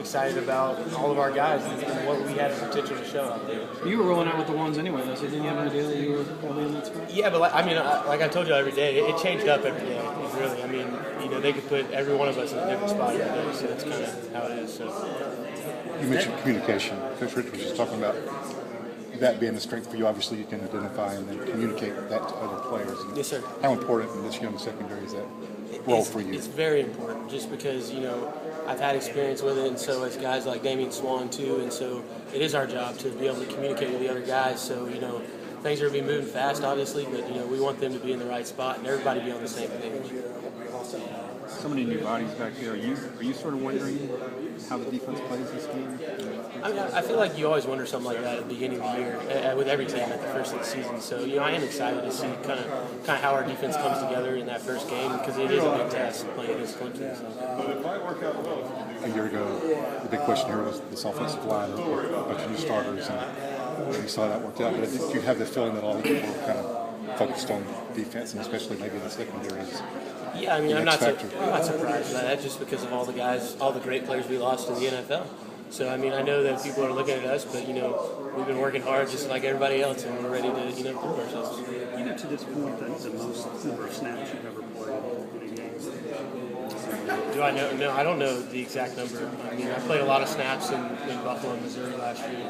excited about all of our guys and what we had the potential to show out there. You were rolling out with the ones anyway, though, so didn't you have an idea that you were probably in that spot? Yeah, but like I told you every day, it changed up every day. Really, I mean, they could put every one of us in a different spot every day, so that's kind of how it is. So. You mentioned communication. Coach Rich was just talking about that being a strength for you. Obviously, you can identify and then communicate that to other players. And yes, sir. How important in this young secondary is that role for you? It's very important, just because I've had experience with it, and so as guys like Damian Swan too, and so it is our job to be able to communicate with the other guys. So things are going to be moving fast, obviously, but we want them to be in the right spot and everybody be on the same page. So many new bodies back there. Are you sort of wondering how the defense plays this game? I mean, I feel like you always wonder something like that at the beginning of the year with every team at the first of the season. So I am excited to see kind of how our defense comes together in that first game, because it is a big test playing against Clemson. So. A year ago, the big question here was this offensive line of a bunch of new starters, and you saw that worked out. But did you have the feeling that all the people were kind of focused on defense, and especially maybe the secondaries? Yeah, I mean, I'm not surprised by that, just because of all the great players we lost in the NFL. So, I mean, I know that people are looking at us, but, we've been working hard just like everybody else, and we're ready to, prove ourselves. You know, to this point, the most number of snaps you've ever played in a game? Do I know? No, I don't know the exact number. I mean, I played a lot of snaps in Buffalo, Missouri last year,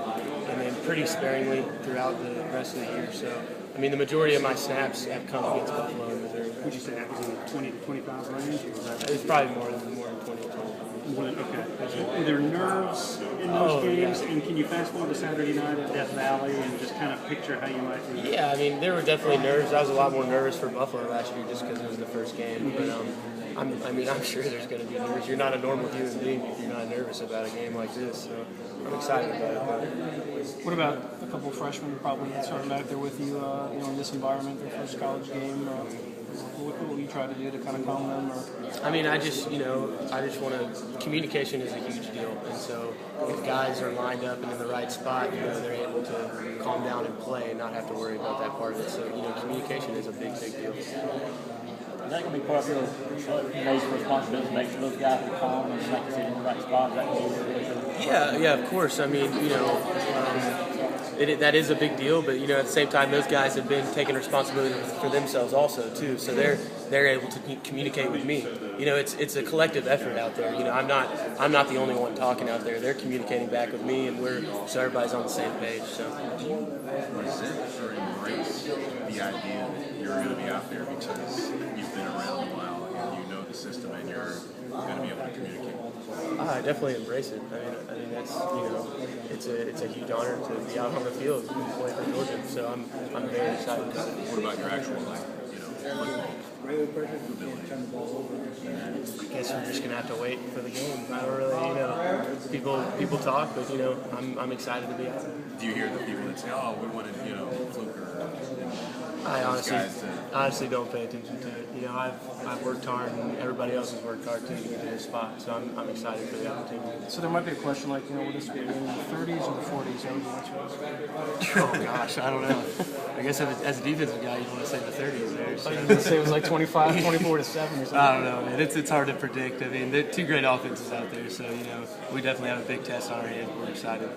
and then pretty sparingly throughout the rest of the year. So, I mean, the majority of my snaps have come against Buffalo and Missouri. Would you say that was in the 20 to 25 range? It's probably more than 20 to 25. Okay. Were there nerves in those games? Yeah. And can you fast forward to Saturday night at Death Valley and just kind of picture how you might react? Yeah, I mean, there were definitely nerves. I was a lot more nervous for Buffalo last year just because it was the first game. But I'm sure there's going to be nerves. You're not a normal human being if you're not nervous about a game like this. So I'm excited about it. What about a couple of freshmen probably starting back there with you, in this environment, their first college game? What will you try to do to kind of calm them? I mean, I just want to. Communication is a huge deal, and so if guys are lined up and in the right spot, they're able to calm down and play and not have to worry about that part of it. So, communication is a big deal. Is that going to be part of your major responsibility to make sure those guys are calm and like you said, in the right spot? Yeah, of course. I mean, that is a big deal, but at the same time, those guys have been taking responsibility for themselves also too. So they're able to communicate with me. It's a collective effort out there. I'm not the only one talking out there. They're communicating back with me, and so everybody's on the same page. So. Do you resent or embrace the idea that you're going to be out there because you've been around a while and you know the system and you're going to be able to communicate? I definitely embrace it. I mean that's it's a huge honor to be out on the field and play for Georgia. So I'm very excited. What about your actual football? I guess we're just gonna have to wait for the game. I don't really, people talk, but I'm excited to be out. Do you hear the people that say, "Oh, we wanted Fluke"? I honestly don't pay attention to it. I've worked hard, and everybody else has worked hard too to get to this spot. So I'm excited for the opportunity. So there might be a question like, will this be in the 30s or the 40s? Oh gosh, I don't know. I guess as a defensive guy, you want to say the 30s there. So. I was going to say it was like 25, 24 to 7 or something. I don't know, man. It's hard to predict. I mean, there are two great offenses out there, so we definitely have a big test on our hands. We're excited.